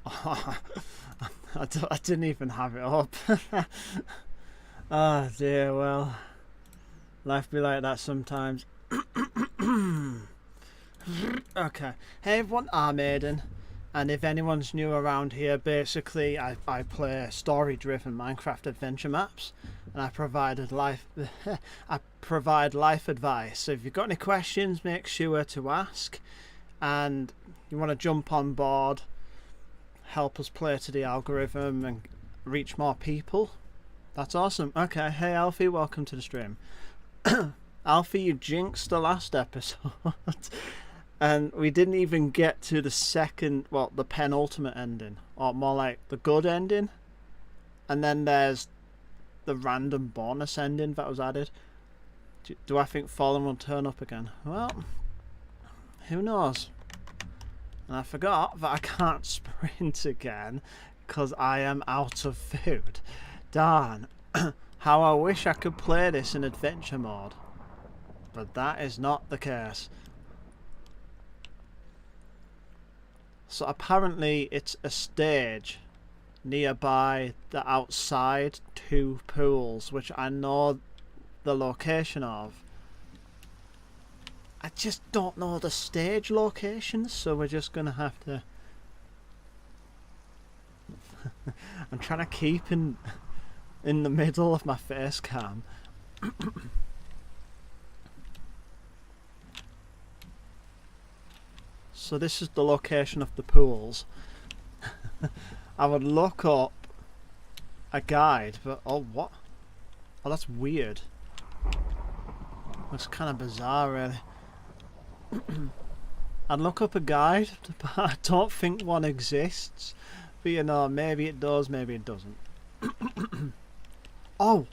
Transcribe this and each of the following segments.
Oh, I didn't even have it up. Oh dear, well, life be like that sometimes. Okay, hey everyone, I'm Aidan, and if anyone's new around here, basically I play story-driven Minecraft adventure maps, and I provide life advice. So if you've got any questions, make sure to ask, and you want to jump on board, help us play to the algorithm and reach more people. That's awesome. Okay, hey Alfie, welcome to the stream. Alfie, you jinxed the last episode. And we didn't even get to the second, well, the penultimate ending, or more like the good ending. And then there's the random bonus ending that was added. Do I think Fallen will turn up again? Well, who knows? And I forgot that I can't sprint again because I am out of food. Darn. How I wish I could play this in adventure mode. But that is not the case. So apparently it's a stage nearby the outside two pools, which I know the location of. I just don't know the stage locations, so we're just gonna have to I'm trying to keep in the middle of my face cam. So this is the location of the pools. I would look up a guide, but oh, what? Oh, that's weird. Looks kind of bizarre, really. I'd look up a guide, but I don't think one exists. But you know, maybe it does, maybe it doesn't. Oh!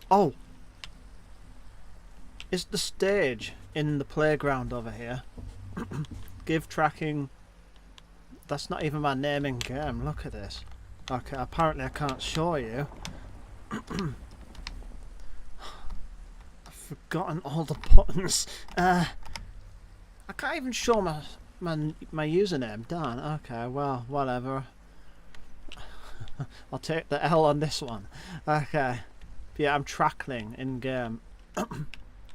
Is the stage in the playground over here? Give tracking. That's not even my name in game. Look at this. Okay, apparently I can't show you. I've forgotten all the buttons. I can't even show my username. Darn. Okay, well, whatever. I'll take the L on this one. Okay. Yeah, I'm trackling in game. I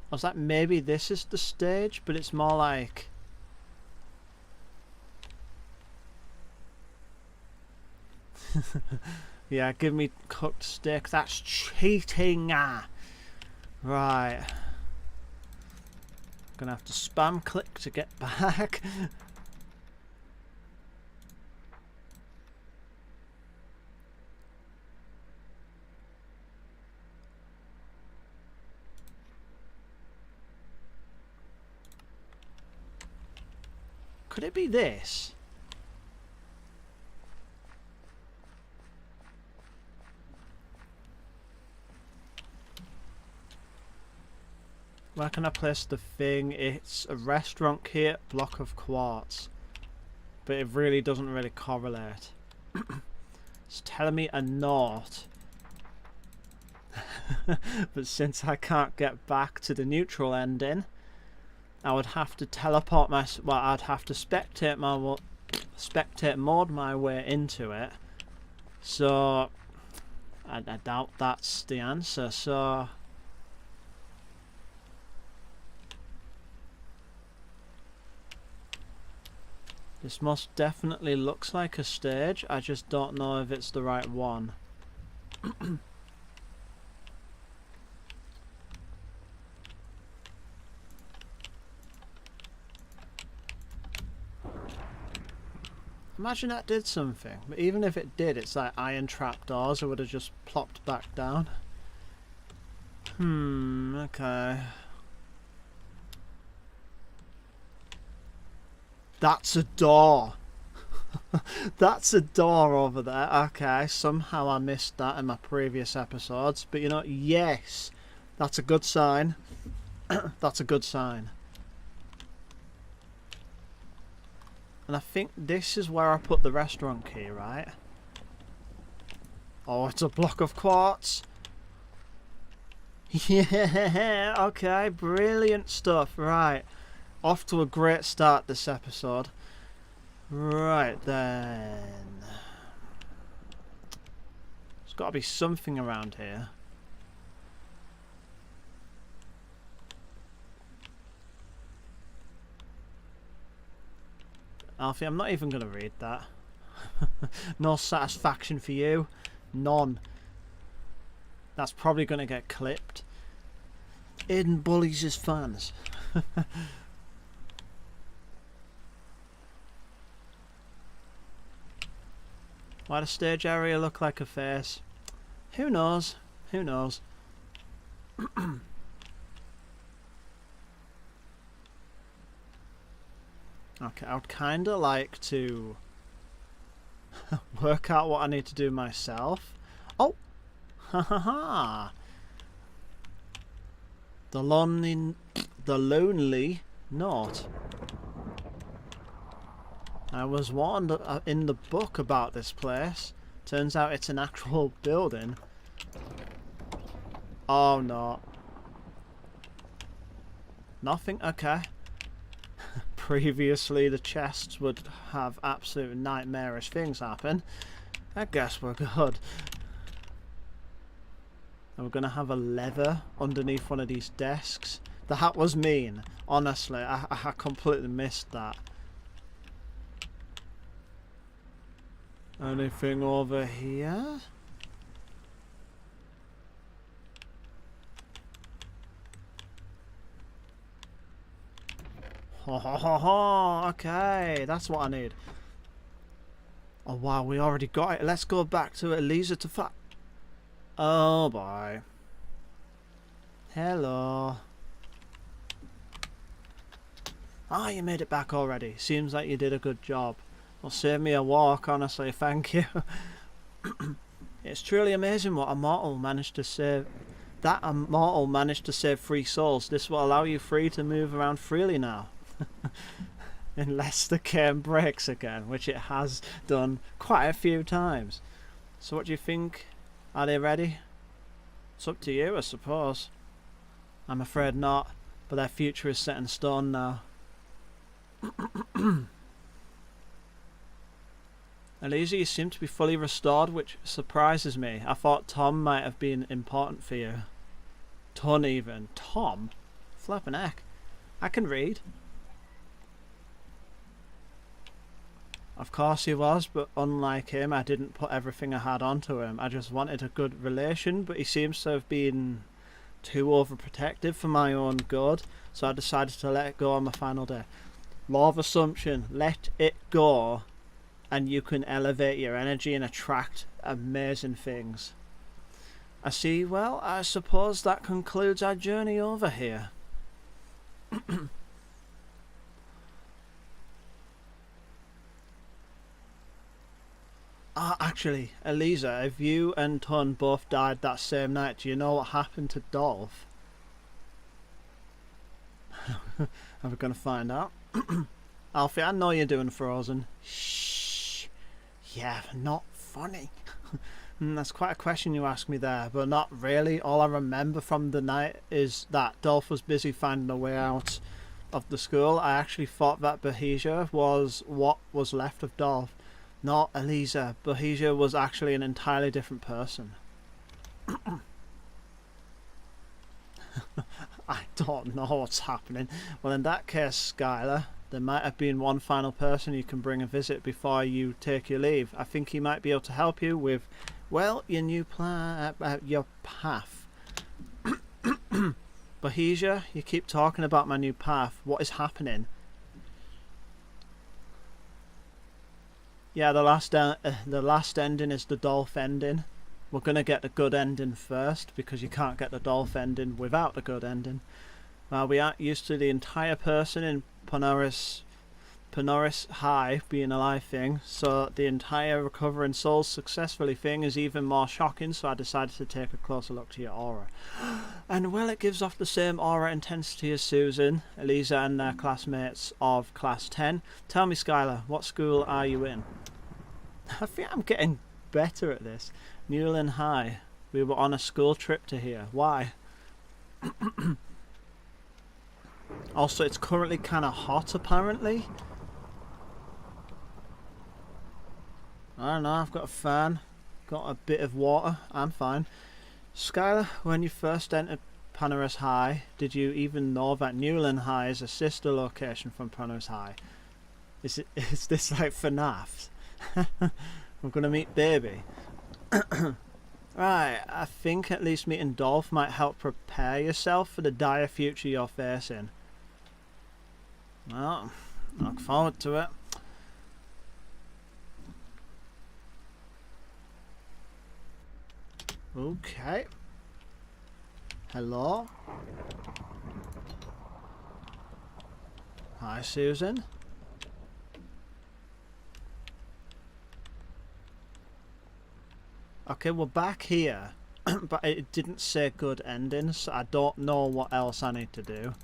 was like, maybe this is the stage, but it's more like. Yeah, give me cooked steak. That's cheating. Right. Gonna have to spam click to get back. Could it be this? Where can I place the thing? It's a restaurant kit, block of quartz. But it really doesn't really correlate. It's telling me a north. But since I can't get back to the neutral ending, I would have to teleport my... Well, I'd have to spectate mode my way into it. So, I doubt that's the answer. So... This most definitely looks like a stage. I just don't know if it's the right one. Imagine that did something. But even if it did, it's like iron trapdoors. It would have just plopped back down. Okay. That's a door. That's a door over there. Okay, somehow I missed that in my previous episodes. But you know, yes, that's a good sign. That's a good sign. And I think this is where I put the restaurant key, right? Oh, it's a block of quartz. Yeah, okay, brilliant stuff. Right. Off to a great start this episode. Right then. got to be something around here. Alfie, I'm not even going to read that. No satisfaction for you. None. That's probably going to get clipped. Aidan bullies his fans. Why does stage area look like a face? Who knows? Who knows? Okay, I would kind of like to work out what I need to do myself. Oh! Ha ha ha! The lonely note. I was warned in the book about this place. Turns out it's an actual building. Oh no. Nothing? Okay. Previously the chests would have absolute nightmarish things happen. I guess we're good. And we're going to have a lever underneath one of these desks. That was mean. Honestly, I completely missed that. Anything over here? Ho ho ho ho! Okay, that's what I need. Oh wow, we already got it. Let's go back to Elisa to fight. Oh boy. Hello. Ah, you made it back already. Seems like you did a good job. Well, save me a walk, honestly, thank you. It's truly amazing what a mortal managed to save. That a mortal managed to save 3 souls. This will allow you free to move around freely now. Unless the game breaks again, which it has done quite a few times. So what do you think? Are they ready? It's up to you, I suppose. I'm afraid not, but their future is set in stone now. Elisa, you seem to be fully restored, which surprises me. I thought Tom might have been important for you. Ton even. Tom? Flippin' heck. I can read. Of course he was, but unlike him, I didn't put everything I had onto him. I just wanted a good relation, but he seems to have been too overprotective for my own good, so I decided to let it go on my final day. Law of assumption. Let it go, and you can elevate your energy and attract amazing things. I see. Well, I suppose that concludes our journey over here. Actually, Elisa, if you and Ton both died that same night, do you know what happened to Dolph? Are we going to find out? Alfie, I know you're doing Frozen. Shh. Yeah, not funny. That's quite a question you asked me there, but not really. All I remember from the night is that Dolph was busy finding a way out of the school. I actually thought that Bahija was what was left of Dolph. Not Elisa. Bahija was actually an entirely different person. I don't know what's happening. Well, in that case, Skylar, there might have been one final person you can bring a visit before you take your leave. I think he might be able to help you with, well, your new plan, your path. Bahija, you keep talking about my new path. What is happening? Yeah, the last ending is the Dolph ending. We're going to get the good ending first, because you can't get the Dolph ending without the good ending. We aren't used to the entire person in Panoris High being a live thing, so the entire recovering souls successfully thing is even more shocking, so I decided to take a closer look to your aura. And well, it gives off the same aura intensity as Susan, Elisa and their classmates of Class 10. Tell me, Skylar, what school are you in? I think I'm getting better at this. Newland High. We were on a school trip to here. Why? Also, it's currently kind of hot, apparently. I don't know, I've got a fan. got a bit of water. I'm fine. Skylar, when you first entered Panoris High, did you even know that Newland High is a sister location from Panoris High? Is this like FNAF? I'm gonna meet Baby. Right, I think at least meeting Dolph might help prepare yourself for the dire future you're facing. Well, I look forward to it. Okay. Hello. Hi, Susan. Okay, we're back here, but it didn't say good ending, so I don't know what else I need to do.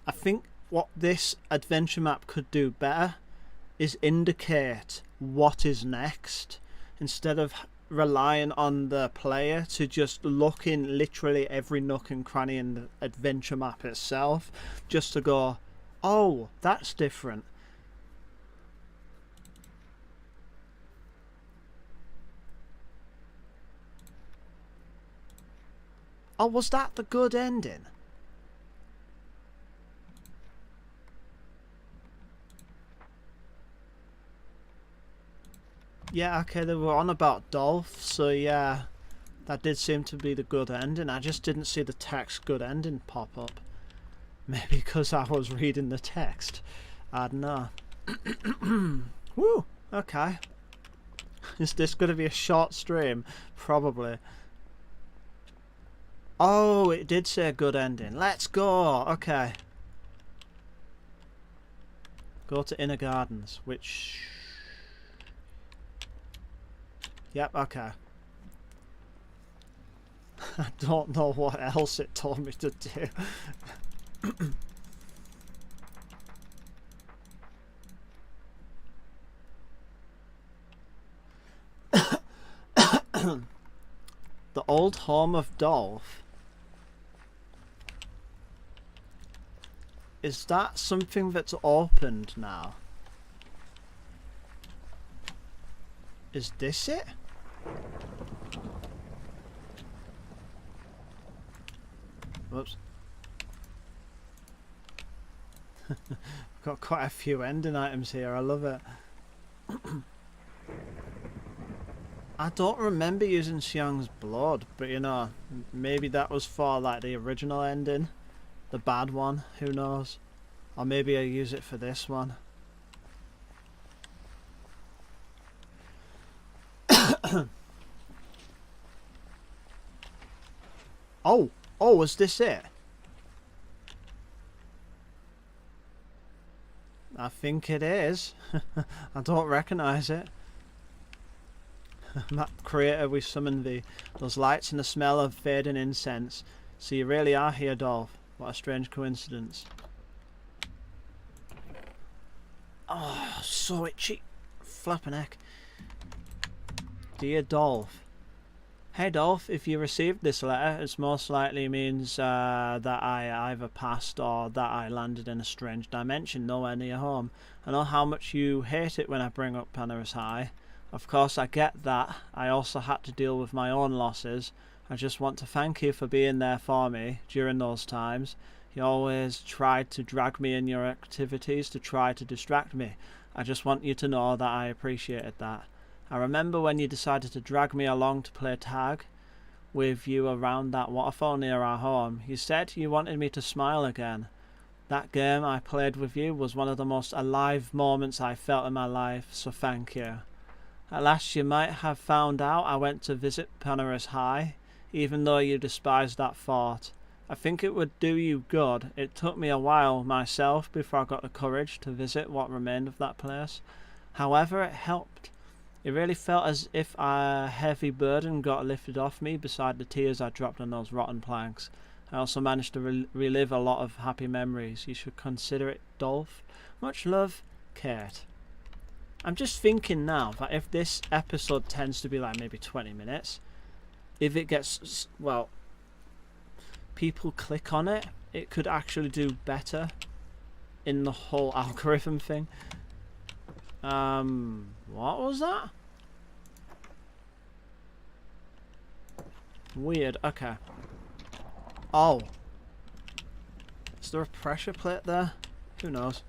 I think what this adventure map could do better is indicate what is next, instead of relying on the player to just look in literally every nook and cranny in the adventure map itself, just to go, oh, that's different. Oh, was that the good ending? Yeah, okay, they were on about Dolph, so yeah, that did seem to be the good ending. I just didn't see the text good ending pop up. Maybe because I was reading the text. I don't know. Woo! Okay. Is this going to be a short stream? Probably. Oh, it did say a good ending. Let's go! Okay. Go to Inner Gardens, which... Yep, okay. I don't know what else it told me to do. The old home of Dolph. Is that something that's opened now? Is this it? Whoops. Got quite a few ending items here, I love it. I don't remember using Xiang's blood, but you know, maybe that was for like the original ending, the bad one, who knows? Or maybe I use it for this one. Oh, was this it? I think it is. I don't recognise it. Map creator, we summoned thee. Those lights and the smell of fading incense. So you really are here, Dolph. What a strange coincidence. Oh, so itchy. Flapping heck. Dear Dolph. Hey Dolph, if you received this letter, it most likely means that I either passed or that I landed in a strange dimension nowhere near home. I know how much you hate it when I bring up Panoris High. Of course I get that. I also had to deal with my own losses. I just want to thank you for being there for me during those times. You always tried to drag me in your activities to try to distract me. I just want you to know that I appreciated that. I remember when you decided to drag me along to play tag with you around that waterfall near our home. You said you wanted me to smile again. That game I played with you was one of the most alive moments I felt in my life, so thank you. At last you might have found out I went to visit Panoris High, even though you despised that thought. I think it would do you good. It took me a while myself before I got the courage to visit what remained of that place. However, it helped. It really felt as if a heavy burden got lifted off me beside the tears I dropped on those rotten planks. I also managed to relive a lot of happy memories. You should consider it, Dolph. Much love, Kate. I'm just thinking now that if this episode tends to be like maybe 20 minutes, if it gets, well, people click on it, it could actually do better. in the whole algorithm thing. What was that? Weird. Okay. Oh. Is there a pressure plate there? Who knows?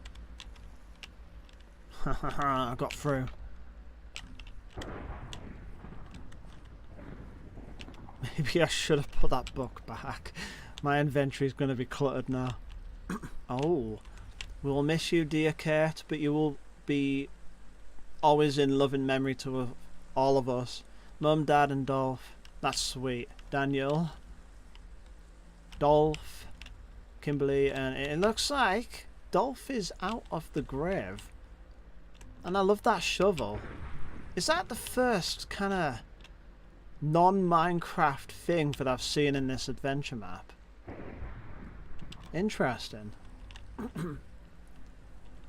I got through. Maybe I should have put that book back. My inventory is going to be cluttered now. Oh. We will miss you, dear Kate, but you will be always in loving memory to all of us. Mum, Dad and Dolph. That's sweet. Daniel. Dolph. Kimberly. And it looks like Dolph is out of the grave. And I love that shovel. Is that the first kind of non-Minecraft thing that I've seen in this adventure map? Interesting.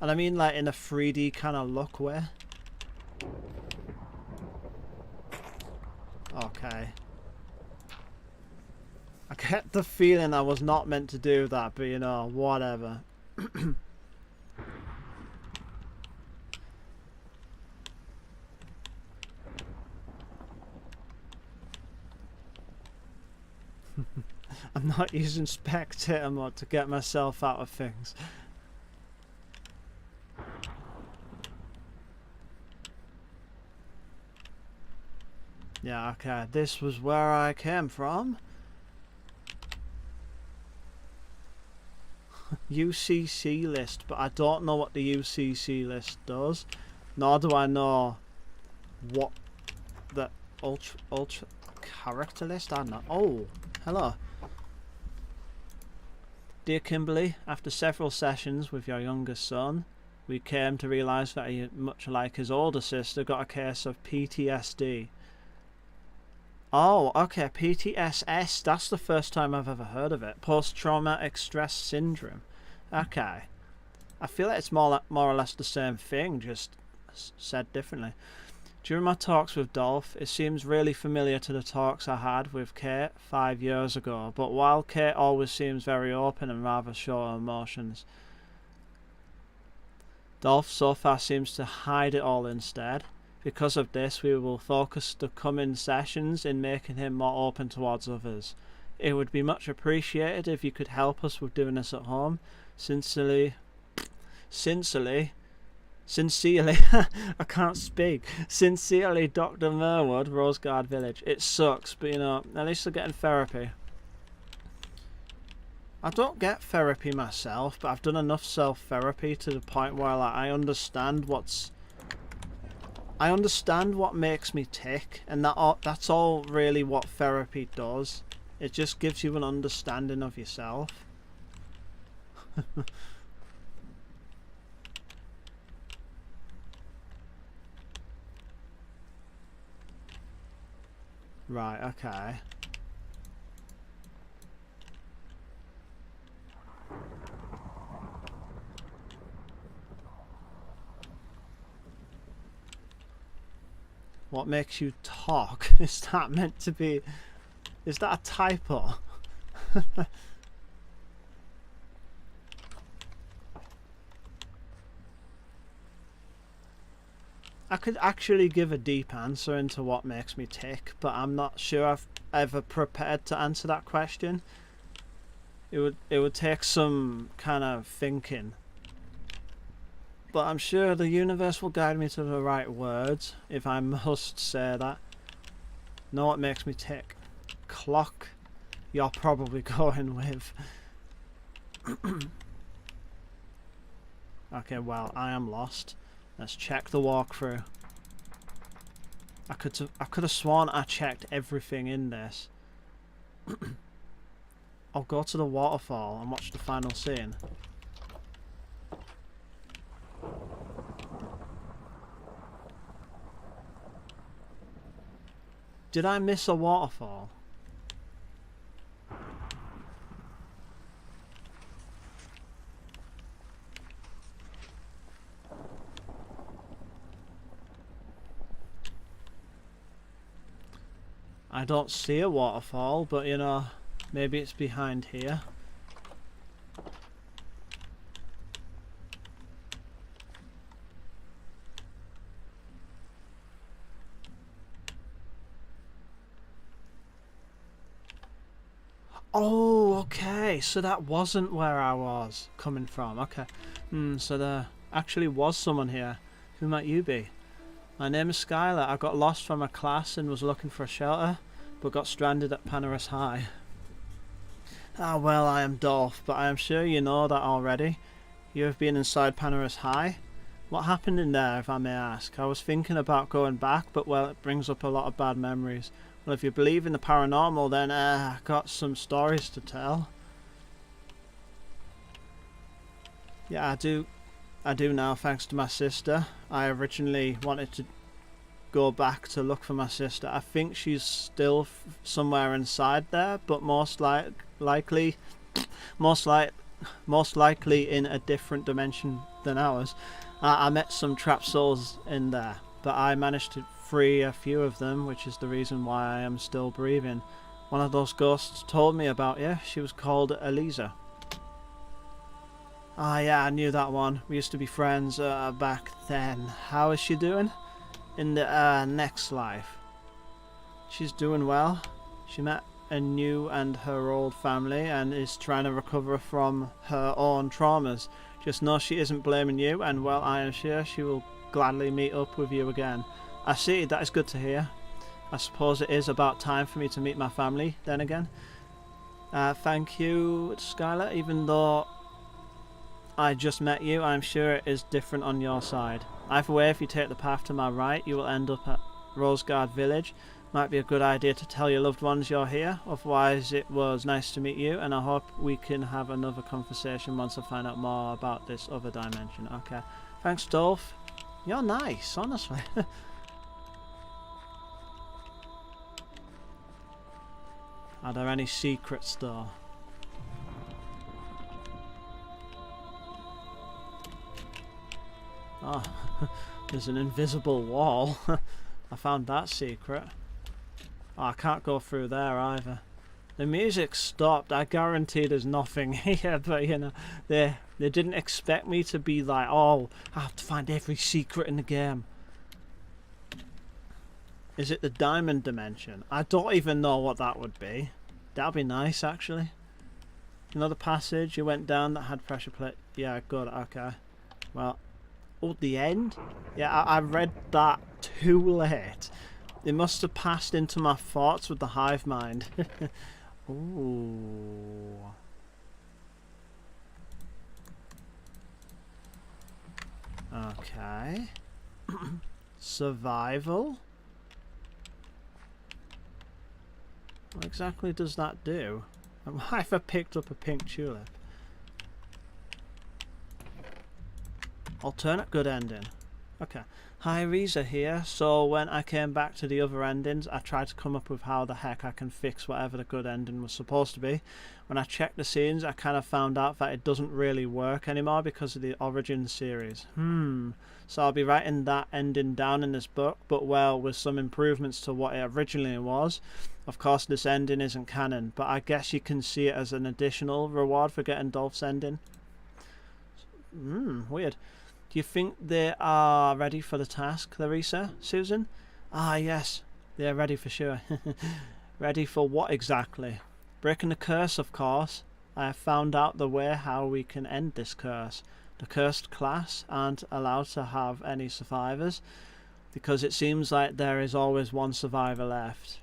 And I mean like in a 3D kind of look way. Okay. I get the feeling I was not meant to do that, but you know, whatever. I'm not using spectator mode to get myself out of things. Yeah, okay, this was where I came from. UCC list, but I don't know what the UCC list does, nor do I know what the ultra character list. I don't know. Oh, hello. Dear Kimberly, after several sessions with your youngest son, we came to realise that he, much like his older sister, got a case of PTSD. Oh, okay, PTSS. That's the first time I've ever heard of it. Post-traumatic stress syndrome. Okay. I feel like it's more or less the same thing, just said differently. During my talks with Dolph, it seems really familiar to the talks I had with Kate 5 years ago, but while Kate always seems very open and rather short of emotions, Dolph so far seems to hide it all instead. Because of this, we will focus the coming sessions in making him more open towards others. It would be much appreciated if you could help us with doing this at home. Sincerely, I can't speak. Sincerely, Dr. Merwood, Roseguard Village. It sucks, but you know, at least they're getting therapy. I don't get therapy myself, but I've done enough self-therapy to the point where like, I understand what makes me tick, and that's all really what therapy does. It just gives you an understanding of yourself. Right, okay. What makes you talk? Is that meant to be... Is that a typo? I could actually give a deep answer into what makes me tick, but I'm not sure I've ever prepared to answer that question. It would take some kind of thinking. But I'm sure the universe will guide me to the right words, if I must say that. Know what makes me tick? Clock, you're probably going with. Okay, well, I am lost. Let's check the walkthrough. I could have sworn I checked everything in this. I'll go to the waterfall and watch the final scene. Did I miss a waterfall? I don't see a waterfall, but you know, maybe it's behind here. Oh, okay. So that wasn't where I was coming from. Okay. So there actually was someone here. Who might you be? My name is Skylar. I got lost from a class and was looking for a shelter, but got stranded at Panoris High. Ah, well, I am Dolph, but I am sure you know that already. You have been inside Panoris High. What happened in there, if I may ask? I was thinking about going back, but well, it brings up a lot of bad memories. Well, if you believe in the paranormal, then I got some stories to tell. Yeah, I do now, thanks to my sister. I originally wanted to go back to look for my sister. I think she's still somewhere inside there, but most likely in a different dimension than ours. I met some trapped souls in there, but I managed to free a few of them, which is the reason why I am still breathing. One of those ghosts told me about you. She was called Eliza. Ah, yeah, I knew that one. We used to be friends back then. How is she doing? In the next life. She's doing well. She met a new and her old family and is trying to recover from her own traumas. Just know she isn't blaming you, and well, I am sure she will gladly meet up with you again. I see, that is good to hear. I suppose it is about time for me to meet my family then again. Thank you, Skylar. Even though I just met you, I'm sure it is different on your side. Either way, if you take the path to my right, you will end up at Rosegard Village. Might be a good idea to tell your loved ones you're here. Otherwise, it was nice to meet you, and I hope we can have another conversation once I find out more about this other dimension. Okay. Thanks, Dolph. You're nice, honestly. Are there any secrets, though? Oh, there's an invisible wall. I found that secret. Oh, I can't go through there either. The music stopped. I guarantee there's nothing here, but you know, they didn't expect me to be like, oh, I have to find every secret in the game. Is it the diamond dimension? I don't even know what that would be. That'd be nice, actually. Another passage you went down that had pressure plate. Yeah, good, okay. Well, oh, the end? Yeah, I read that too late. It must have passed into my thoughts with the hive mind. Ooh. Okay. Survival? What exactly does that do? Why have I picked up a pink tulip? Alternate good ending. Okay. Hi, Reza here. So when I came back to the other endings, I tried to come up with how the heck I can fix whatever the good ending was supposed to be. When I checked the scenes, I kind of found out that it doesn't really work anymore because of the origin series. So I'll be writing that ending down in this book, but well, with some improvements to what it originally was. Of course, this ending isn't canon, but I guess you can see it as an additional reward for getting Dolph's ending. Weird. Do you think they are ready for the task, Larissa, Susan? Ah, yes, they are ready for sure. Ready for what exactly? Breaking the curse, of course. I have found out the way how we can end this curse. The cursed class aren't allowed to have any survivors, because it seems like there is always one survivor left.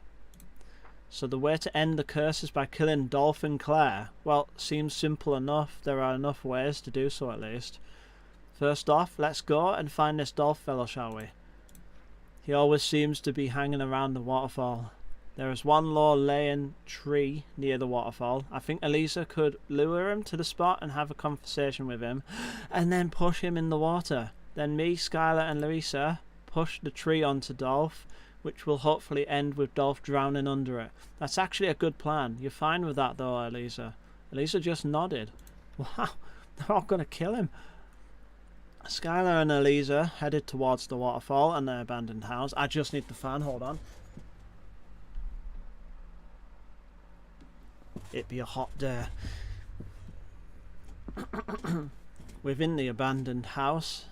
So the way to end the curse is by killing Dolph and Claire. Well, seems simple enough. There are enough ways to do so, at least. First off, let's go and find this Dolph fellow, shall we? He always seems to be hanging around the waterfall. There is one low-laying tree near the waterfall. I think Elisa could lure him to the spot and have a conversation with him, and then push him in the water. Then me, Skylar and Larissa push the tree onto Dolph, which will hopefully end with Dolph drowning under it. That's actually a good plan. You're fine with that though, Elisa? Elisa just nodded. Wow, they're all going to kill him. Skylar and Elisa headed towards the waterfall and the abandoned house. I just need the fan, hold on. It'd be a hot day. Within the abandoned house,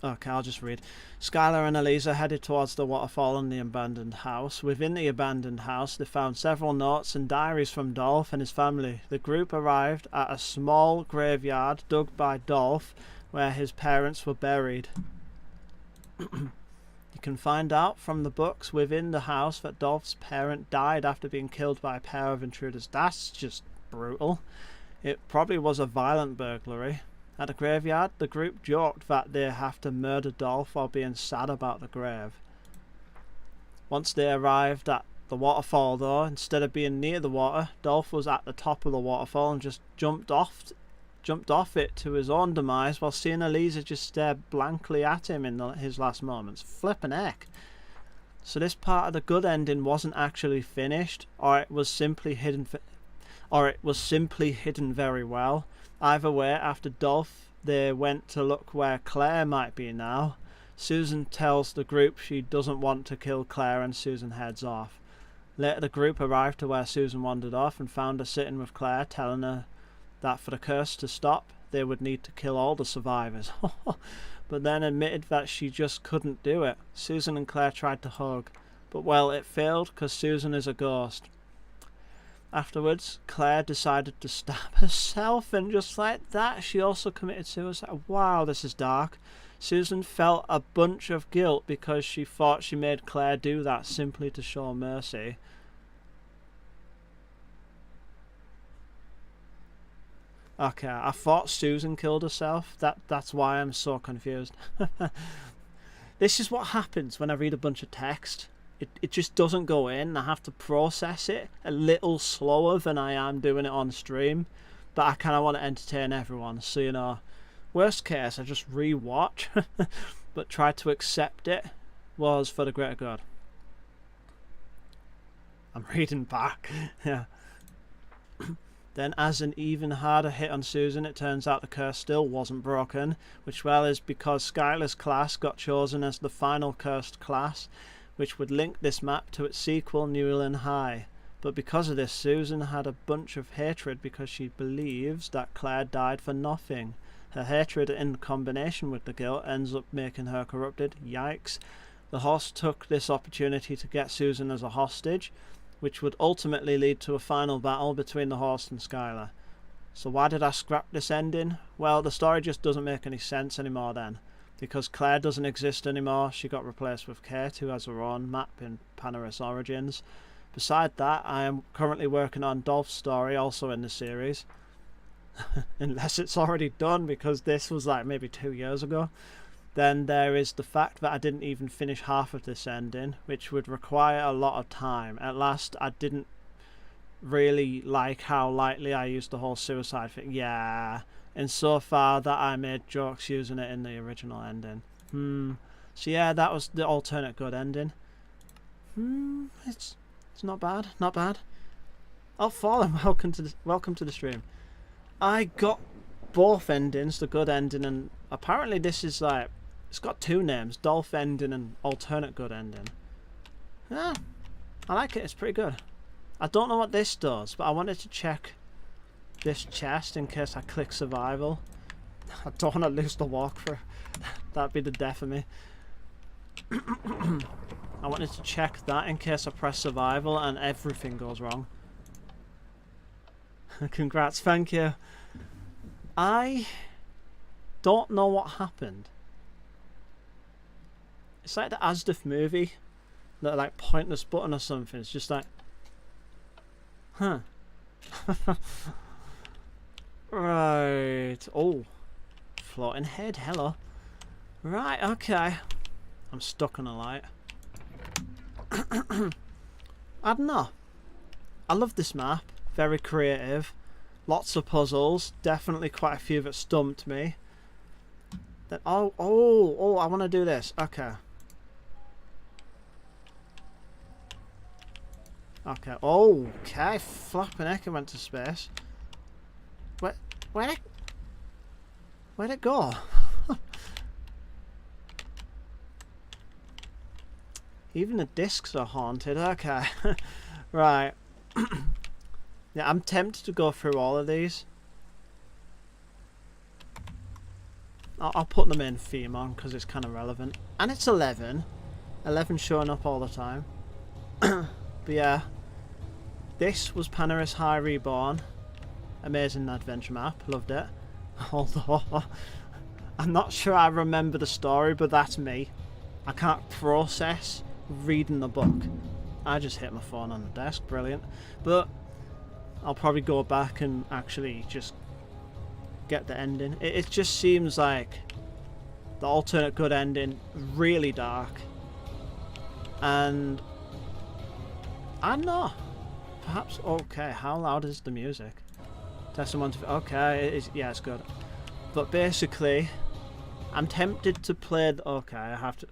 Okay, I'll just read. Skylar and Eliza headed towards the waterfall and the abandoned house. Within the abandoned house, they found several notes and diaries from Dolph and his family. The group arrived at a small graveyard dug by Dolph, where his parents were buried. You can find out from the books within the house that Dolph's parent died after being killed by a pair of intruders. That's just brutal. It probably was a violent burglary. At the graveyard, the group joked that they have to murder Dolph while being sad about the grave. Once they arrived at the waterfall though, instead of being near the water, Dolph was at the top of the waterfall and just jumped off it to his own demise, while seeing Eliza just stare blankly at him in his last moments. Flippin' heck. So this part of the good ending wasn't actually finished, or it was simply hidden very well. Either way, after Dolph, they went to look where Claire might be now. Susan tells the group she doesn't want to kill Claire, and Susan heads off. Later, the group arrived to where Susan wandered off and found her sitting with Claire, telling her that for the curse to stop, they would need to kill all the survivors. But then admitted that she just couldn't do it. Susan and Claire tried to hug, but well, it failed because Susan is a ghost. Afterwards, Claire decided to stab herself, and just like that, she also committed suicide. Wow, this is dark. Susan felt a bunch of guilt because she thought she made Claire do that simply to show mercy. Okay, I thought Susan killed herself. That's why I'm so confused. This is what happens when I read a bunch of text. It just doesn't go in. I have to process it a little slower than I am doing it on stream. But I kind of want to entertain everyone. So, you know, worst case, I just re-watch. But try to accept it was for the greater good. I'm reading back. Yeah. Then, as an even harder hit on Susan, it turns out the curse still wasn't broken. Which, well, is because Skylar's class got chosen as the final cursed class, which would link this map to its sequel, Newland High. But because of this, Susan had a bunch of hatred because she believes that Claire died for nothing. Her hatred in combination with the guilt ends up making her corrupted. Yikes. The host took this opportunity to get Susan as a hostage, which would ultimately lead to a final battle between the host and Skylar. So why did I scrap this ending? Well, the story just doesn't make any sense anymore then. Because Claire doesn't exist anymore, she got replaced with Kate, who has her own map in Panoris Origins. Beside that, I am currently working on Dolph's story, also in the series. Unless it's already done, because this was like maybe 2 years ago. Then there is the fact that I didn't even finish half of this ending, which would require a lot of time. At last, I didn't really like how lightly I used the whole suicide thing. Yeah. And so far that I made jokes using it in the original ending. So yeah, that was the alternate good ending. It's not bad, not bad. Oh, Fallen, welcome to the stream. I got both endings, the good ending, and apparently this is like, it's got two names, Dolph ending and alternate good ending. Yeah, I like it, it's pretty good. I don't know what this does, but I wanted to check this chest in case I click survival. I don't want to lose the walkthrough. That'd be the death of me. I wanted to check that in case I press survival and everything goes wrong. Congrats, thank you. I don't know what happened. It's like the Asdif movie, that like pointless button or something. It's just like, huh. Right. Oh, floating head. Hello. Right. Okay. I'm stuck on a light. I don't know. I love this map. Very creative. Lots of puzzles. Definitely quite a few that stumped me. Then I want to do this. Okay. Okay. Okay. Flapping heck, it went to space. Where'd it go? Even the discs are haunted. Okay. Right. Yeah, I'm tempted to go through all of these. I'll put the main theme on because it's kind of relevant. And it's 11. 11 showing up all the time. But yeah, this was Panoris High Reborn. Amazing adventure map, loved it. Although, I'm not sure I remember the story, but that's me. I can't process reading the book. I just hit my phone on the desk, brilliant. But I'll probably go back and actually just get the ending. It just seems like the alternate good ending, really dark. And I don't know, perhaps, okay, how loud is the music? Testing one, okay, yeah, it's good. But basically, I'm tempted to play, okay, I have to,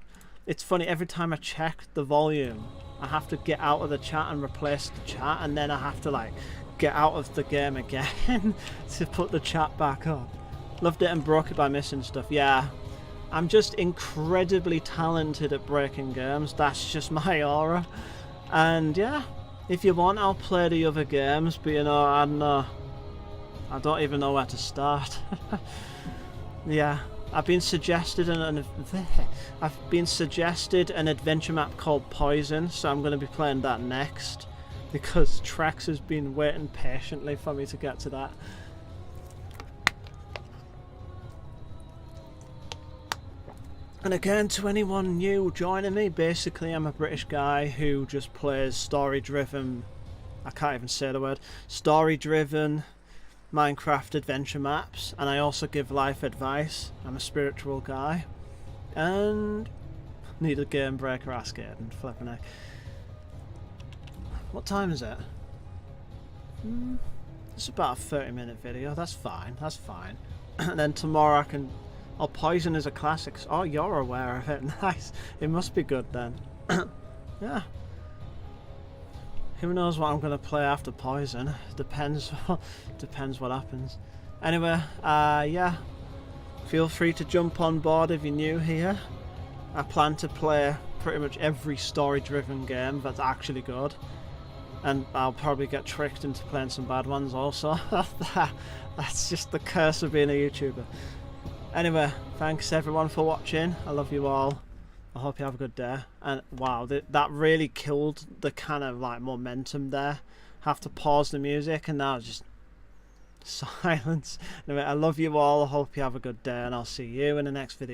it's funny, every time I check the volume, I have to get out of the chat and replace the chat, and then I have to like get out of the game again to put the chat back up. Loved it and broke it by missing stuff. Yeah, I'm just incredibly talented at breaking games. That's just my aura. And yeah, if you want, I'll play the other games, but you know, I don't even know where to start. Yeah, I've been suggested an adventure map called Poison, so I'm going to be playing that next because Trex has been waiting patiently for me to get to that. And again, to anyone new joining me, basically I'm a British guy who just plays story-driven, I can't even say the word, story-driven Minecraft adventure maps, and I also give life advice. I'm a spiritual guy, and need a game breaker, ask Aidan, flipping heck. What time is it? It's about a 30-minute video, that's fine, that's fine. And then tomorrow Poison is a classic. Oh, you're aware of it. Nice. It must be good then. Yeah. Who knows what I'm going to play after Poison. Depends what happens. Anyway, yeah. Feel free to jump on board if you're new here. I plan to play pretty much every story-driven game that's actually good. And I'll probably get tricked into playing some bad ones also. That's just the curse of being a YouTuber. Anyway, thanks everyone for watching. I love you all. I hope you have a good day. And wow, that really killed the kind of like momentum there. Have to pause the music and now just silence. Anyway, I love you all. I hope you have a good day and I'll see you in the next video.